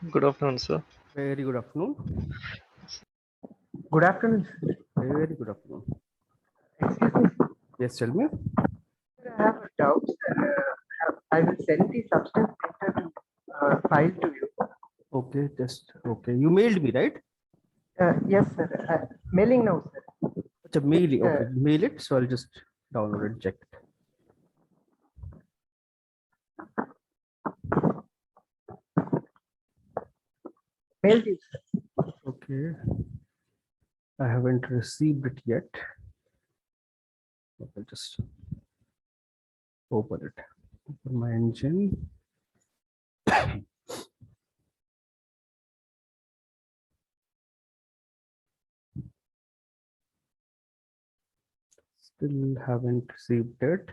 Good afternoon, sir. Very good afternoon. Good afternoon, sir. Very good afternoon. Excuse me, sir. Yes, tell me. I have a doubt, sir. I will send the substance data file to you. Okay, just okay. You mailed me, right? Yes, sir. Mailing now, sir. It's a mail. Uh, Okay, mail it. So I'll just download and check it. mailed you, sir. Okay. I haven't received it yet. I'll just open it. Open my engine. Still haven't received it.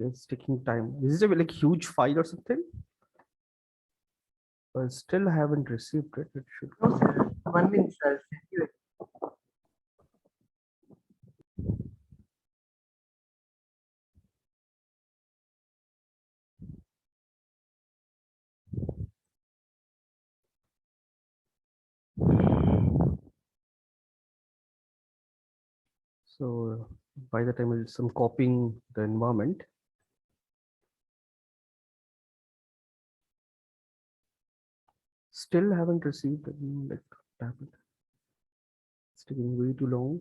It's taking time. Is it a like huge file or something? I still haven't received it. It should No, come. sir. 1 minute, sir. I'll send you it. So by the time it's some copying the environment. Still haven't received it. Like, what happened? It's taking way too long.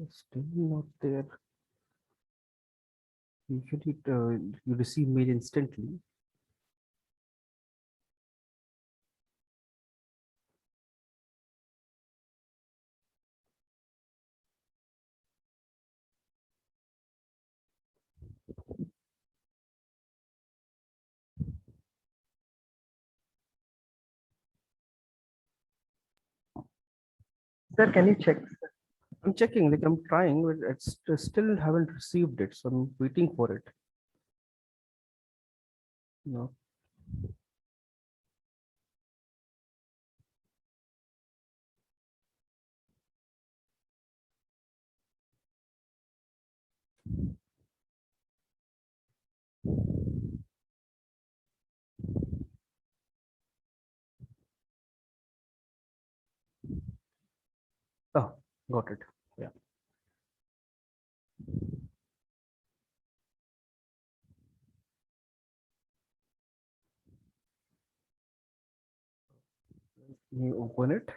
Still not there. Usually you receive mail instantly. Sir, can you check, sir? I'm checking, like I'm trying, but it's still haven't received it. So I'm waiting for it. No. Oh, got it. Yeah. Let me open it.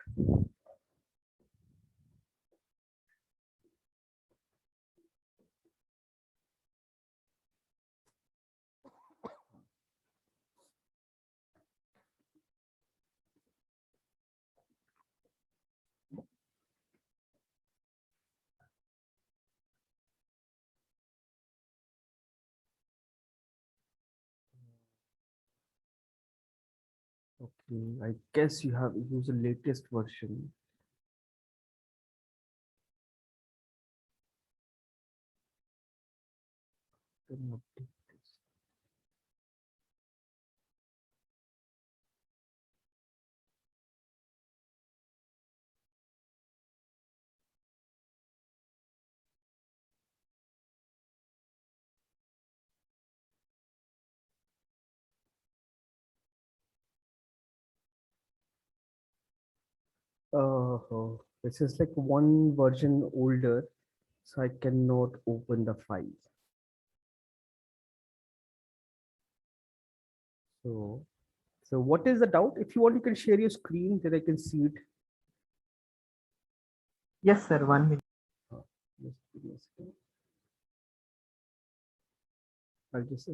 Okay, I guess you have used the latest version. Let me update this. Oh, this is like one version older, so I cannot open the file. So, so what is the doubt? If you want, you can share your screen, then I can see it. Yes, sir. 1 minute. Just give me a second. I'll just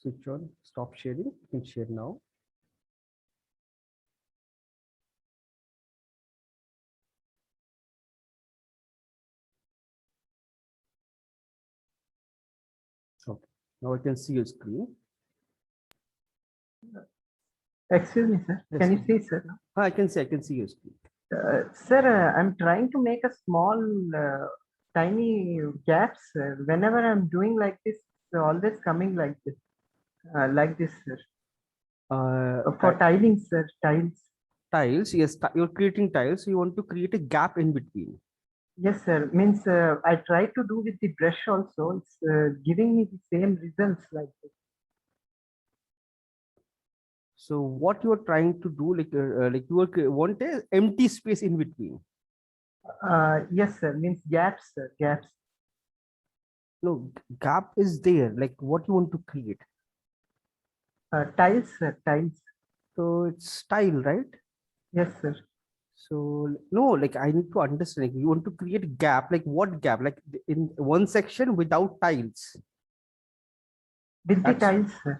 switch on, stop sharing. You can share now. Now I can see your screen. Excuse me, sir. Yes, Can you sir. see, sir? I can see your screen. Sir, I'm trying to make a small, tiny gaps. Whenever I'm doing like this, always coming like this, sir. For tiling, sir, tiles. Tiles, yes, you're creating tiles. So you want to create a gap in between. Yes, sir. Means I try to do with the brush also. It's giving me the same results like this. So what you are trying to do, like you want a empty space in between. Yes, sir. Means gaps, sir. Gaps. No, gap is there. Like what you want to create. Tiles, sir. Tiles. So it's tile, right? Yes, sir. So no, like I need to understand. Like, you want to create gap. Like what gap? Like in one section without tiles. With the That's tiles, sir.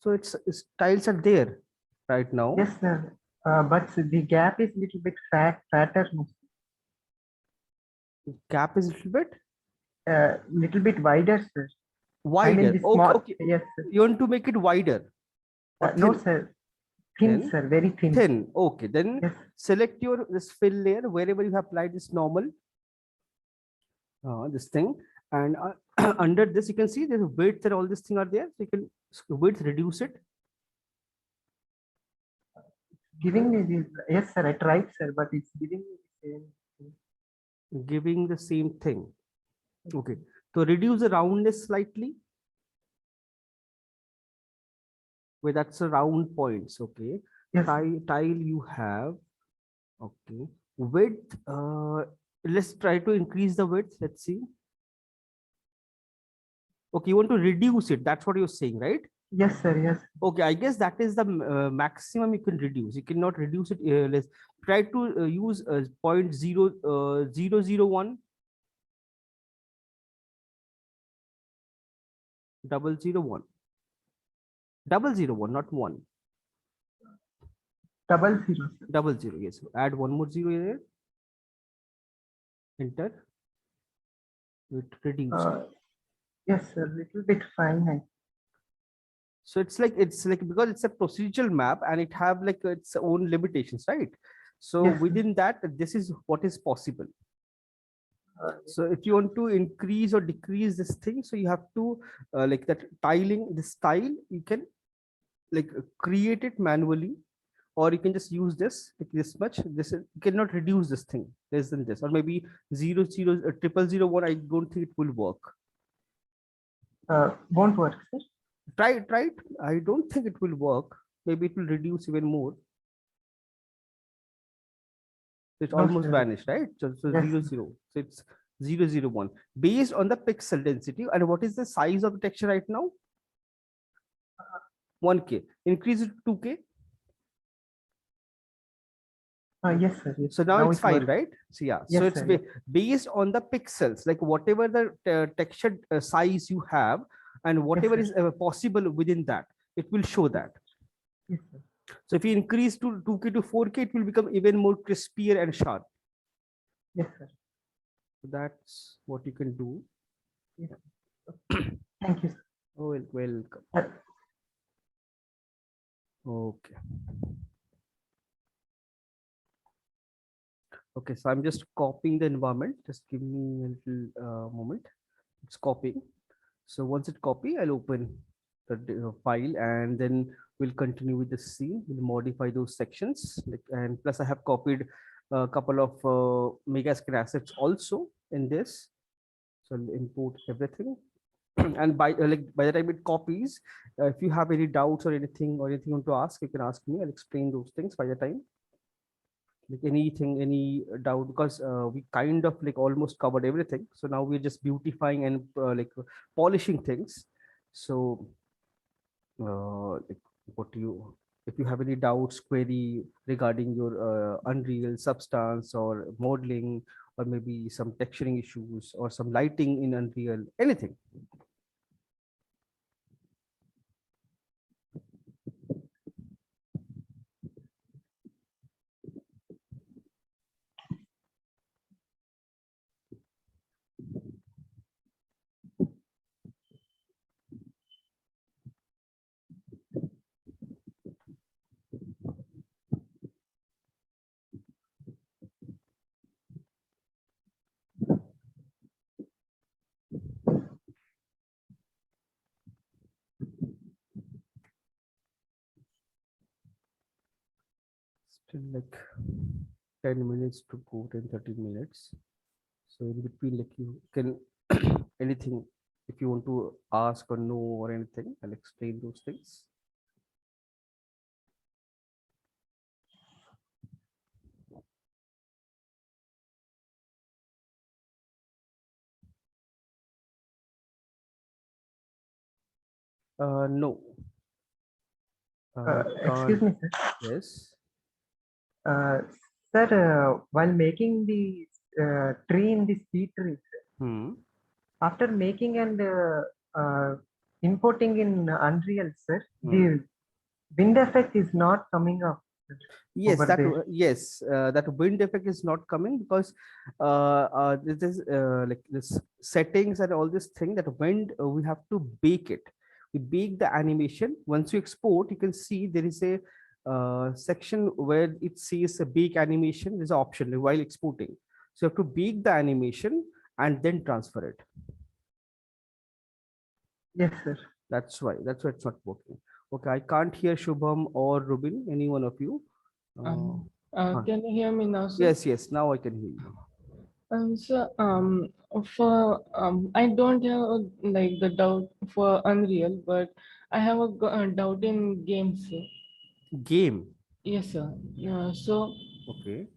so it's tiles are there right now. Yes, sir. But the gap is little bit fatter, Gap is a little bit little bit wider, sir. I mean wider. the Okay, small. okay. Yes, sir. You want to make it wider or No, thin? sir. Thin, Thin, sir. Very thin. thin. Okay, then Yes. select your this fill layer wherever you have applied this normal this thing, and under this you can see there's width and all these things are there. So you can width reduce it, Giving me this. Yes, sir. I tried, sir, but it's giving me the same thing. giving the same thing. Okay, so reduce the roundness slightly. Where that's a round points. Okay, Yes. tile you have. Okay, width. Let's try to increase the width. Let's see. Okay, you want to reduce it. That's what you're saying, right? Yes, sir. Yes. Okay, I guess that is the maximum you can reduce. You cannot reduce it less. Try to use 0.001 001 001, not one. 00, sir. 00. Yes. Add one more zero here. Enter. It reduced. Yes, sir. Little bit fine. So it's like because it's a procedural map and it have like its own limitations, right? So Yes, sir. within that, this is what is possible. So Yes. if you want to increase or decrease this thing, so you have to like that tiling, this tile, you can like create it manually, or you can just use this like this much. This is, you cannot reduce this thing less than this, or maybe 0.00001. I don't think it will work. Won't work, sir. Try it. I don't think it will work. Maybe it will reduce even more. It's No, almost sir. vanished, right? So Yes, 00. So it's 001 based on the pixel density. And what is the size of the texture right now? 1K. Increase it to 2K. yes, sir. Yes. So now Now it's it fine, works. right? So yeah, so Yes, it's sir. Yes. based on the pixels, like whatever the texture size you have and whatever Yes, is possible within that, it will show sir. that. Yes, sir. So if you increase to 2K to 4K, it will become even more crispier and sharp. Yes, sir. So that's what you can do. Yes. Thank you, sir. Oh, welcome. Okay. Okay, so I'm just copying the environment. Just give me a little moment. It's copying. So once it copy, I'll open the file and then we'll continue with the scene. We'll modify those sections. And plus I have copied a couple of Megascale assets also in this. So I'll import everything. And by the time it copies, if you have any doubts or anything you want to ask, you can ask me. I'll explain those things by the time. Like anything, any doubt, because we kind of like almost covered everything. So now we're just beautifying and like polishing things. So like what you, if you have any doubts, query regarding your Unreal Substance or modeling, or maybe some texturing issues or some lighting in Unreal, anything. Still like 10 minutes to go, 10, 30 minutes. So in between, like you can anything if you want to ask or know or anything, I'll explain those things. No, I Excuse can't. me, sir. Yes. Uh, Sir, while making the tree in the seed tree, Hmm. after making and importing in Unreal, sir, Hmm. the wind effect is not coming up sir, Yes, over that there. yes, that wind effect is not coming because this is like this settings and all this thing that wind we have to bake it. We bake the animation. Once you export, you can see there is a section where it says a bake animation. There's an option while exporting. So you have to bake the animation and then transfer it. Yes, sir. That's why it's not working. Okay, I can't hear Shubham or Rubin, any one of you. Uh, Um, huh. can you hear me now, sir? Yes, yes. Now I can hear you. So for I don't have like the doubt for Unreal, but I have a doubt in games, sir. Game. Yes, sir. So Okay.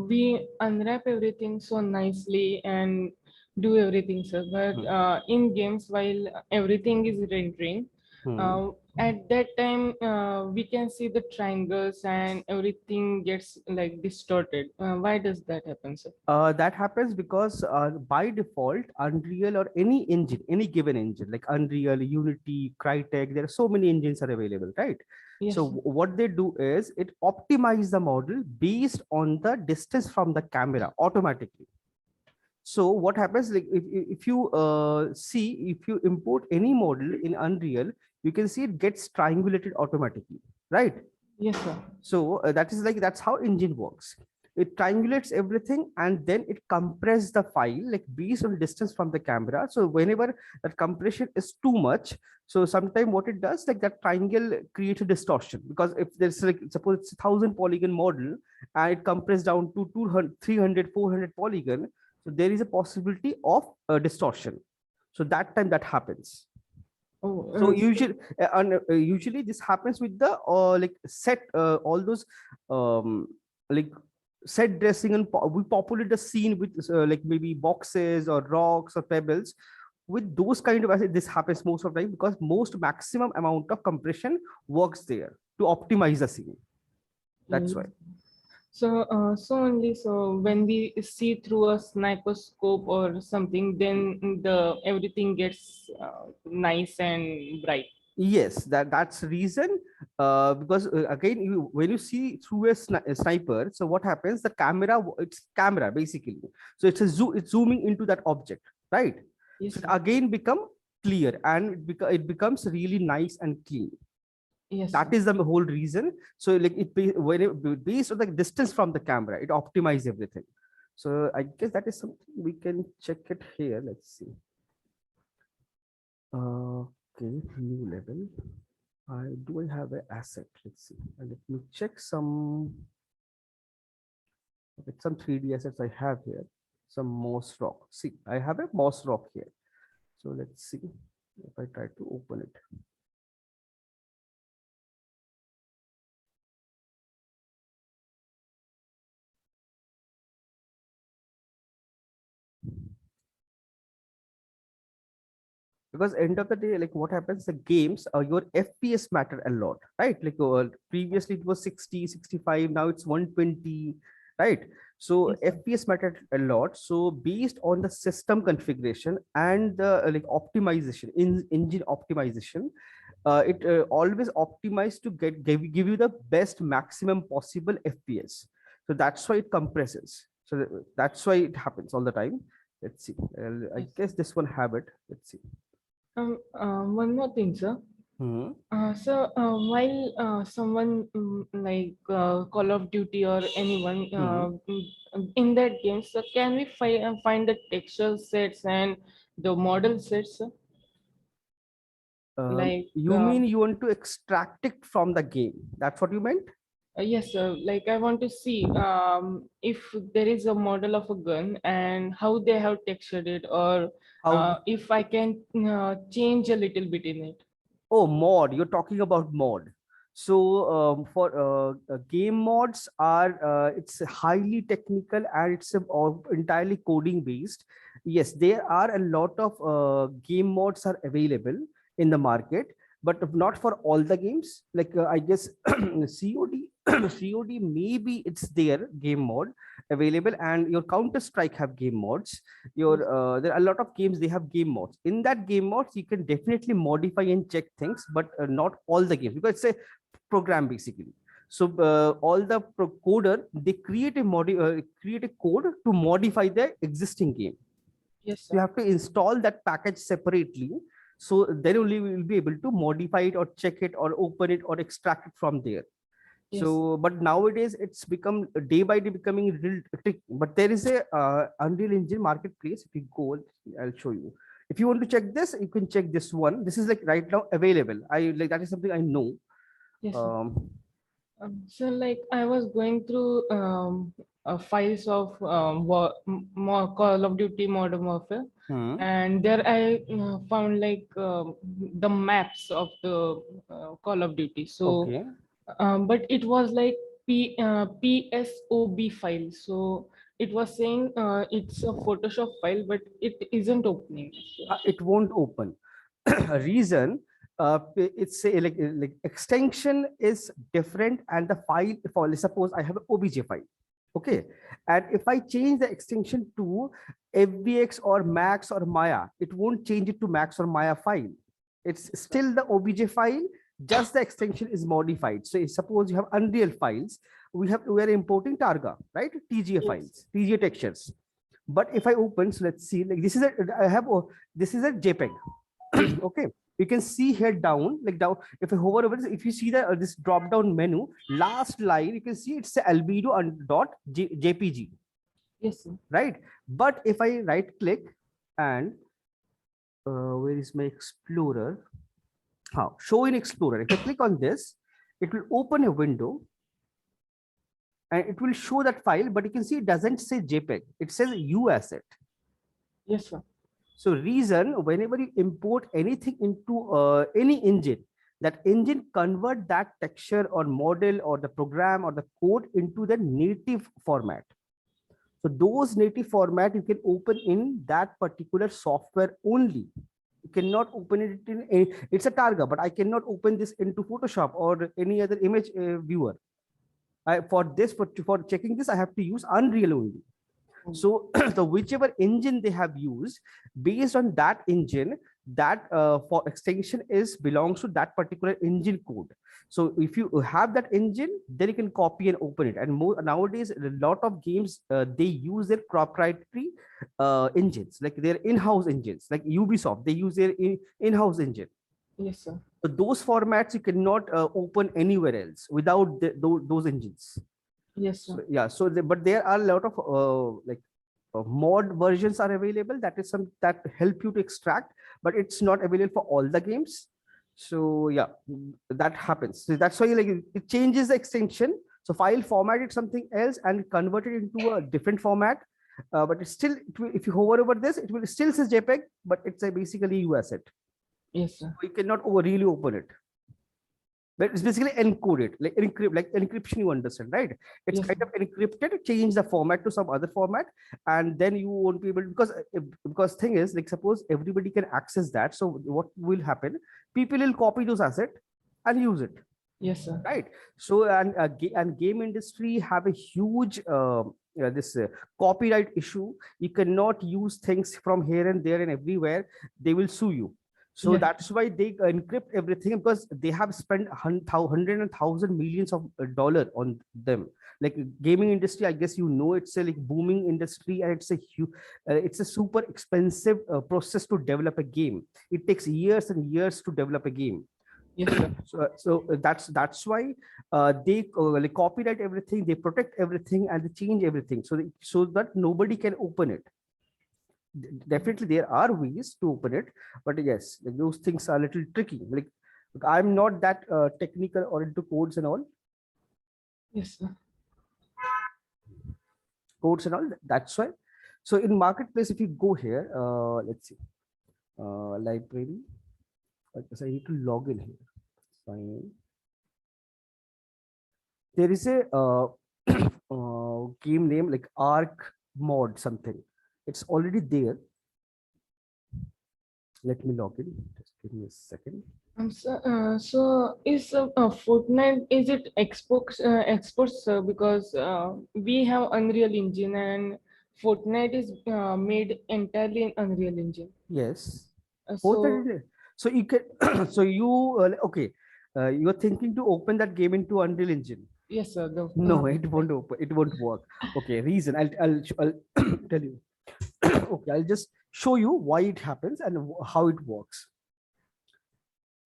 we unwrap everything so nicely and do everything, sir. But Hmm. in games, while everything is rendering, Hmm. uh, at that time we can see the triangles and everything gets like distorted. Why does that happen, sir? That happens because by default, Unreal or any engine, any given engine like Unreal, Unity, Crytek, there are so many engines are available, right? So Yes, sir. what they do is it optimize the model based on the distance from the camera automatically. So what happens, like if you see, if you import any model in Unreal, you can see it gets triangulated automatically, right? Yes, sir. So that is like that's how engine works. It triangulates everything and then it compresses the file like based on distance from the camera. So whenever that compression is too much, so sometimes what it does, like that triangle creates a distortion, because if there's like suppose it's 1,000 polygon model and it compressed down to 200, 300, 400 polygon, so there is a possibility of distortion. So that time that happens. Oh, So usually this happens with the like set all those um like set dressing, and we populate the scene with like maybe boxes or rocks or pebbles. With those kind of assets, this happens most of the time because most maximum amount of compression works there to optimize the scene. That's why. yes. So only so when we see through a sniper scope or something, then the everything gets nice and bright. Yes, that's the reason. Because again, when you see through a sniper, so what happens? The camera, it's camera basically. So it's a zoom. It's zooming into that object, right? So Yes, it sir. again become clear and it becomes really nice and clean. Yes, That sir. is the whole reason. So like when based on the distance from the camera, it optimizes everything. So I guess that is something we can check it here. Let's see. Okay, new level. I have an asset? Let's see. Let me check some with some 3D assets I have here. Some moss rock. See, I have a moss rock here. So let's see if I try to open it. Because end of the day, like what happens, the games, your FPS matter a lot, right? Like previously it was 60, 65, now it's 120, right? So Yes, sir. FPS mattered a lot. So based on the system configuration and the like optimization in engine optimization, it always optimized to give you the best maximum possible FPS. So that's why it compresses. So that's why it happens all the time. Let's see. I Yes, sir. guess this one have it. Let's see. One more thing, sir. Hmm. While someone like Call of Duty or anyone Hmm. in that game, so can we find the texture sets and the model sets, sir? Like You mean you want to extract it from the game? That's what you meant? Yes, sir. Like I want to see if there is a model of a gun and how they have textured it, or How? if I can change a little bit in it. Oh, mod. You're talking about mod. So for game mods are it's highly technical and it's entirely coding based. Yes, there are a lot of game mods are available in the market, but not for all the games. Like I guess COD, COD maybe it's their game mod available, and your Counter Strike have game mods. Your Yes. there are a lot of games they have game mods. In that game mods you can definitely modify and check things, but not all the games, because it's a program basically. So all the coder, they create create a code to modify the existing game. Yes, You sir. have to install that package separately, so then only we will be able to modify it or check it or open it or extract it from there. Yes. So but nowadays it's become day by day becoming real tricky. But there is a Unreal Engine marketplace. If you go, I'll show you. If you want to check this, you can check this one. This is like right now available. I like that is something I know. Yes, sir. um So like I was going through files of more Call of Duty Modern Warfare, hmm, and there I found like the maps of the Call of Duty. So, okay. but it was like PSOB file. So it was saying it's a Photoshop file, but it isn't opening. So, It won't open. Reason, it's a, like extension is different, and the file, for suppose I have an obj file, okay, and if I change the extension to fbx or max or maya, it won't change it to max or maya file. It's still the obj file, just the extension is modified. So suppose you have Unreal files, we are importing targa, right? TGA yes. files, TGA textures. But if I open, so let's see, like this is a, I have, this is a JPEG. Yes. Okay, you can see here down, like down, if I hover over this, if you see the this drop down menu, last line, you can see it's a albedo and jpg, Yes, sir. right? But if I right click and where is my explorer? How show in explorer? If I click on this, it will open a window and it will show that file, but you can see it doesn't say JPEG, it says U asset. Yes, sir. So reason, whenever you import anything into any engine, that engine convert that texture or model or the program or the code into the native format. So those native format you can open in that particular software only. You cannot open it in any, it's a Targa, but I cannot open this into Photoshop or any other image viewer. For this, for checking this, I have to use Unreal only. So the whichever engine they have used, based on that engine, that for extension is belongs to that particular engine code. So if you have that engine, then you can copy and open it. And more nowadays, a lot of games they use their proprietary engines, like their in-house engines, like Ubisoft, they use their in-house engine. Yes, sir. So those formats you cannot open anywhere else without those engines. Yes, sir. So yeah, so but there are a lot of mod versions are available, that is some that help you to extract, but it's not available for all the games. So yeah, that happens. So that's why like it changes the extension. So file formatted something else and convert it into a different format. But it's still, if you hover over this, it will still says JPEG, but it's a basically U asset. Yes, So sir. you cannot really open it. But it's basically encoded, like encrypt, like encryption, you understand, right? It's Yes, kind sir. of encrypted, change the format to some other format, and then you won't be able, because thing is, like suppose everybody can access that, so what will happen? People will copy those assets and use it, Yes, sir. right? So and game industry have a huge this copyright issue. You cannot use things from here and there and everywhere, they will sue you. So Yes. that's why they encrypt everything, because they have spent hundred and thousand millions of dollar on them. Like gaming industry, I guess you know, it's a like booming industry, and it's a huge, it's a super expensive process to develop a game. It takes years and years to develop a game. Yes, sir. So that's why they like copyright everything, they protect everything, and they change everything, so that nobody can open it. Definitely there are ways to open it, but yes, like those things are a little tricky. Like I'm not that technical or into codes and all. Yes, sir. Codes and all. That's why. So in marketplace, if you go here, let's see, library. Because I need to log in here. Sign in. There is a game name like Arc Mod something. It's already there. Let me log in. Just give me a second. So is Fortnite, is it exports, because we have Unreal Engine and Fortnite is made entirely in Unreal Engine. Yes. Both So are. So you can. So you okay? You are thinking to open that game into Unreal Engine. yes, sir. No, it won't open. It won't work. Okay, reason. I'll tell you. Okay, I'll just show you why it happens and how it works.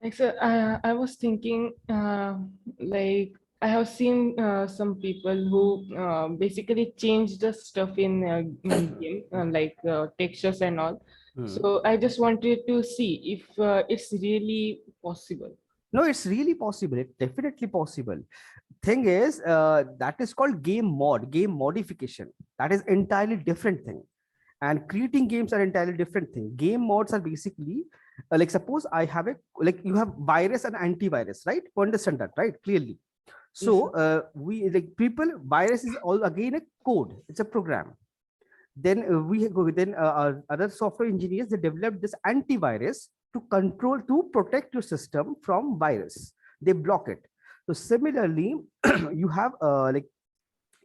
like, sir, I was thinking, like I have seen some people who basically change the stuff in game, like textures and all. Hmm. So I just wanted to see if it's really possible. No, it's really possible. It's definitely possible. Thing is, that is called game modification. That is entirely different thing. And creating games are entirely different thing. Game mods are basically like suppose I have a like you have virus and antivirus, right? You understand that, right? Clearly. Yes, sir. So we like people virus is all again a code. It's a program. Then we go then our other software engineers they developed this antivirus to control to protect your system from virus. They block it. So similarly, you have like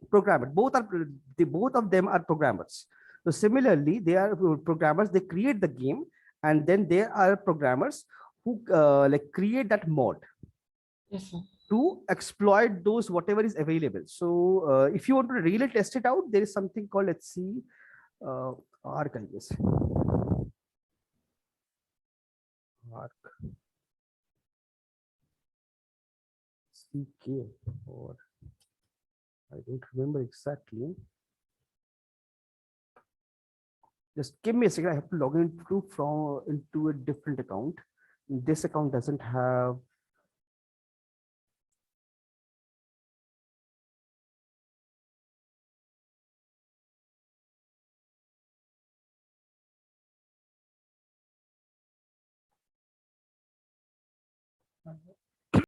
programmer. Both of them are programmers. So similarly, they are programmers. They create the game, and then there are programmers who like create that mod Yes, sir. to exploit those whatever is available. So if you want to really test it out, there is something called let's see, uh, arc I guess. Arc CK or I don't remember exactly. Just give me a second. I have to log into from into a different account. This account doesn't have.